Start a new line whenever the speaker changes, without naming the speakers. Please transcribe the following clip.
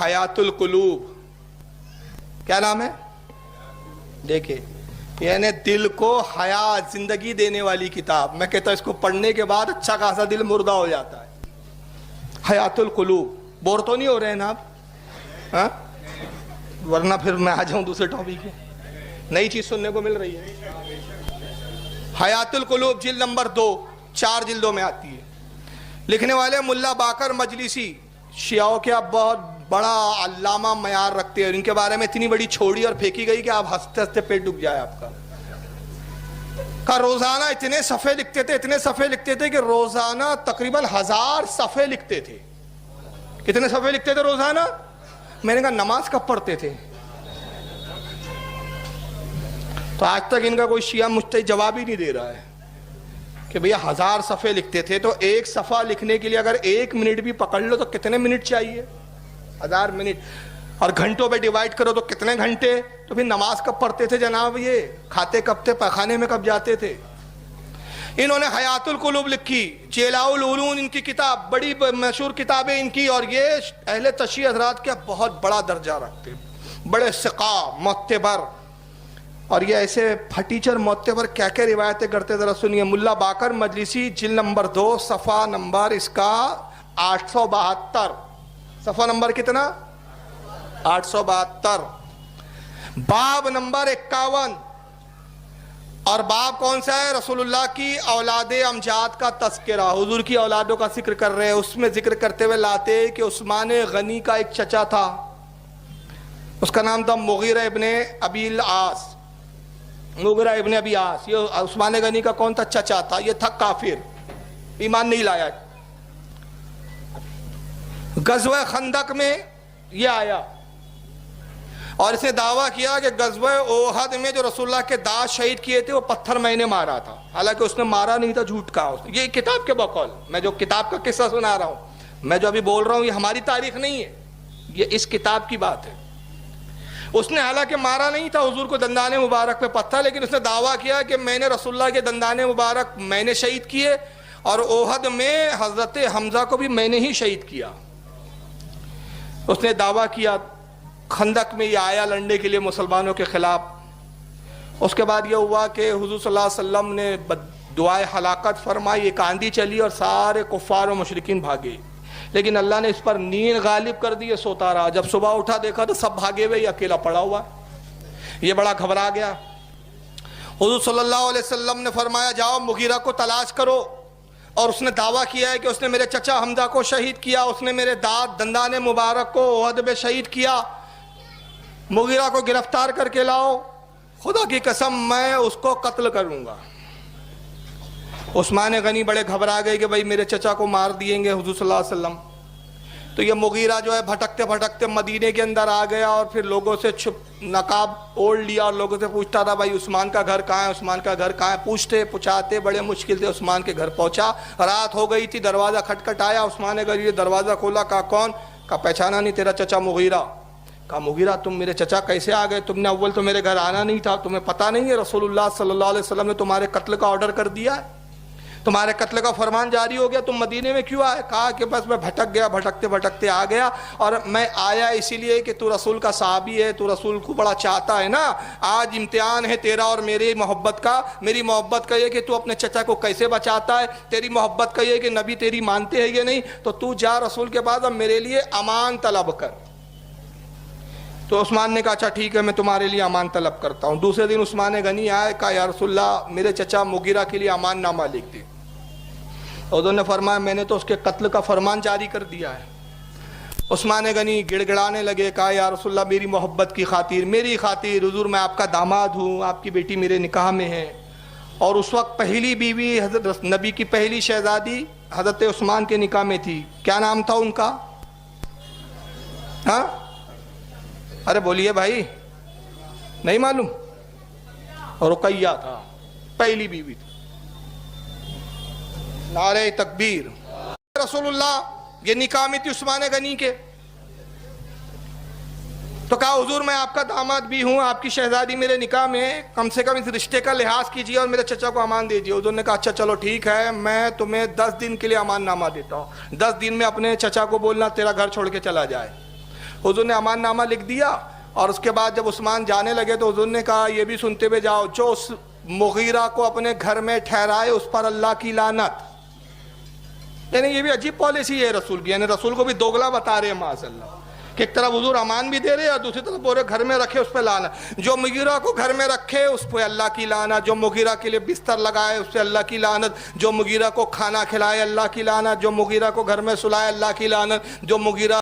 حیات القلوب. کیا نام ہے؟ دیکھیں، یعنی دل کو حیات، زندگی دینے والی کتاب. میں کہتا ہوں اس کو پڑھنے کے بعد اچھا خاصا دل مردہ ہو جاتا ہے. حیات القلوب. بور تو نہیں ہو رہے ہیں نا آپ؟ ہاں، ورنہ پھر میں آ جاؤں دوسرے ٹاپک پہ. نئی چیز سننے کو مل رہی ہے. حیات القلوب جلد نمبر 2، 4 جلدوں میں آتی ہے. لکھنے والے ملا باقر مجلسی، شیعوں کے اب بہت بڑا علامہ معیار رکھتے ہیں. ان کے بارے میں اتنی بڑی چھوڑی اور پھینکی گئی کہ آپ ہنستے ہنستے پیٹ ڈوب جائے آپ کا. روزانہ اتنے صفحے لکھتے تھے کہ روزانہ تقریباً 1000 صفحے لکھتے تھے. کتنے صفحے لکھتے تھے روزانہ؟ میں نے کہا نماز کب پڑھتے تھے؟ تو آج تک ان کا کوئی شیعہ مجتہد جواب ہی نہیں دے رہا ہے کہ بھئی 1000 صفحے لکھتے تھے. تو ایک صفحہ لکھنے کے لیے اگر 1 منٹ بھی پکڑ لو تو کتنے منٹ چاہیے؟ 1000 منٹ. اور گھنٹوں پہ ڈیوائیڈ کرو تو کتنے گھنٹے؟ تو پھر نماز کب پڑھتے تھے جناب؟ یہ کھاتے کب تھے؟ پخانے میں کب جاتے تھے؟ انہوں نے حیات القلوب لکھی. جلاء العلوم ان کی کتاب، بڑی مشہور کتاب ہے ان کی. اور یہ اہل تشیع حضرات کا بہت بڑا درجہ رکھتے، بڑے ثقہ، معتبر. اور یہ ایسے پھٹیچر معتبر کیا کیا روایتیں کرتے ذرا سنیے. ملا باقر مجلسی جلد نمبر 2، صفحہ نمبر اس کا 872. صفحہ نمبر کتنا؟ 872. باب نمبر 51. اور باب کون سا ہے؟ رسول اللہ کی اولاد امجاد کا تذکرہ. حضور کی اولادوں کا ذکر کر رہے ہیں. اس میں ذکر کرتے ہوئے لاتے کہ عثمان غنی کا ایک چچا تھا، اس کا نام تھا مغیرہ ابن ابی العاص. مغیرہ ابن ابی عاص یہ عثمان غنی کا کون تھا؟ چچا تھا. یہ تھا کافر، ایمان نہیں لایا. غزوہ خندق میں یہ آیا اور اس نے دعویٰ کیا کہ غزوہ احد میں جو رسول اللہ کے داعش شہید کیے تھے وہ پتھر میں نے مارا تھا. حالانکہ اس نے مارا نہیں تھا، جھوٹ کہا اس نے. یہ کتاب کے بقول، میں جو کتاب کا قصہ سنا رہا ہوں، میں جو ابھی بول رہا ہوں یہ ہماری تاریخ نہیں ہے، یہ اس کتاب کی بات ہے. اس نے حالانکہ مارا نہیں تھا حضور کو دندان مبارک پہ پتھر، لیکن اس نے دعویٰ کیا کہ میں نے رسول اللہ کے دندان مبارک میں نے شہید کیے، اور احد میں حضرت حمزہ کو بھی میں نے ہی شہید کیا. اس نے دعویٰ کیا. خندق میں یہ آیا لڑنے کے لیے مسلمانوں کے خلاف. اس کے بعد یہ ہوا کہ حضور صلی اللہ علیہ وسلم نے دعائے ہلاکت فرمائی، ایک آندھی چلی اور سارے کفار و مشرکین بھاگے. لیکن اللہ نے اس پر نیند غالب کر دی، سوتا رہا. جب صبح اٹھا دیکھا تو سب بھاگے ہوئے، یہ اکیلا پڑا ہوا. یہ بڑا گھبرا گیا. حضور صلی اللہ علیہ وسلم نے فرمایا جاؤ مغیرہ کو تلاش کرو. اور اس نے دعویٰ کیا ہے کہ اس نے میرے چچا حمزہ کو شہید کیا، اس نے میرے دندان مبارک کو احد میں شہید کیا. مغیرہ کو گرفتار کر کے لاؤ، خدا کی قسم میں اس کو قتل کروں گا. عثمان غنی بڑے گھبرا گئے کہ بھائی میرے چچا کو مار دیں گے حضور صلی اللہ علیہ وسلم. تو یہ مغیرہ جو ہے بھٹکتے بھٹکتے مدینے کے اندر آ گیا اور پھر لوگوں سے چھپ نقاب اوڑھ لیا اور لوگوں سے پوچھتا تھا بھائی عثمان کا گھر کہاں ہے، عثمان کا گھر کہاں ہے. پوچھتے پچھاتے بڑے مشکل سے عثمان کے گھر پہنچا. رات ہو گئی تھی، دروازہ کھٹکھٹایا. عثمان غنی نے دروازہ کھولا. کہا کون؟ کہا پہچانا نہیں، تیرا چچا مغیرہ. کہا مغیرہ تم میرے چچا کیسے آ گئے؟ تم نے اول تو میرے گھر آنا نہیں تھا، تمہیں پتہ نہیں ہے رسول اللہ صلی اللہ علیہ وسلم نے تمہارے قتل کا آرڈر کر دیا ہے، تمہارے قتل کا فرمان جاری ہو گیا، تم مدینے میں کیوں آئے؟ کہا کہ بس میں بھٹک گیا، بھٹکتے بھٹکتے آ گیا. اور میں آیا اسی لیے کہ تو رسول کا صحابی ہے، تو رسول کو بڑا چاہتا ہے نا. آج امتحان ہے تیرا اور میری محبت کا. میری محبت کا یہ کہ تو اپنے چچا کو کیسے بچاتا ہے، تیری محبت کا یہ کہ نبی تیری مانتے ہیں یا نہیں. تو تو جا رسول کے پاس، اب میرے لیے امان طلب کر. تو عثمان نے کہا اچھا ٹھیک ہے میں تمہارے لیے امان طلب کرتا ہوں. دوسرے دن عثمان غنی آئے. کہا یا رسول اللہ میرے چچا مغیرہ کے لیے امان نامہ لکھ دے. حضور نے فرمایا میں نے تو اس کے قتل کا فرمان جاری کر دیا ہے. عثمان غنی گڑ گڑانے لگے. کہا یا رسول اللہ میری محبت کی خاطر، میری خاطر، حضور میں آپ کا داماد ہوں، آپ کی بیٹی میرے نکاح میں ہے. اور اس وقت پہلی بیوی حضرت نبی کی پہلی شہزادی حضرت عثمان کے نکاح میں تھی. کیا نام تھا ان کا؟ ہاں ارے بولیے بھائی، نہیں معلوم؟ رقیہ تھا، پہلی بیوی تھی. نعرہ تکبیر. رسول اللہ یہ نکاح میں تھی عثمان غنی کے. تو کہا حضور میں آپ کا داماد بھی ہوں، آپ کی شہزادی میرے نکاح میں، کم سے کم اس رشتے کا لحاظ کیجیے اور میرے چچا کو امان دیجیے. حضور نے کہا اچھا چلو ٹھیک ہے، میں تمہیں 10 دن کے لیے امان نامہ دیتا ہوں. 10 دن میں اپنے چچا کو بولنا تیرا گھر چھوڑ کے چلا جائے. حضور نے امان نامہ لکھ دیا، اور اس کے بعد جب عثمان جانے لگے تو حضور نے کہا یہ بھی سنتے ہوئے جاؤ، جو اس مغیرہ کو اپنے گھر میں ٹھہرائے اس پر اللہ کی لعنت۔ یعنی یہ بھی عجیب پالیسی ہے رسول کی، یعنی رسول کو بھی دوگلا بتا رہے ہیں معاذ اللہ، کہ ایک طرف حضور امان بھی دے رہے ہیں اور دوسری طرف پورے گھر میں رکھے اس پہ لعنت۔ جو مغیرہ کو گھر میں رکھے اس پہ اللہ کی لعنت، جو مغیرہ کے لیے بستر لگائے اس پہ اللہ کی لعنت، جو مغیرہ کو کھانا کھلائے اللہ کی لعنت، جو مغیرہ کو گھر میں سلائے اللہ کی لعنت، جو مغیرہ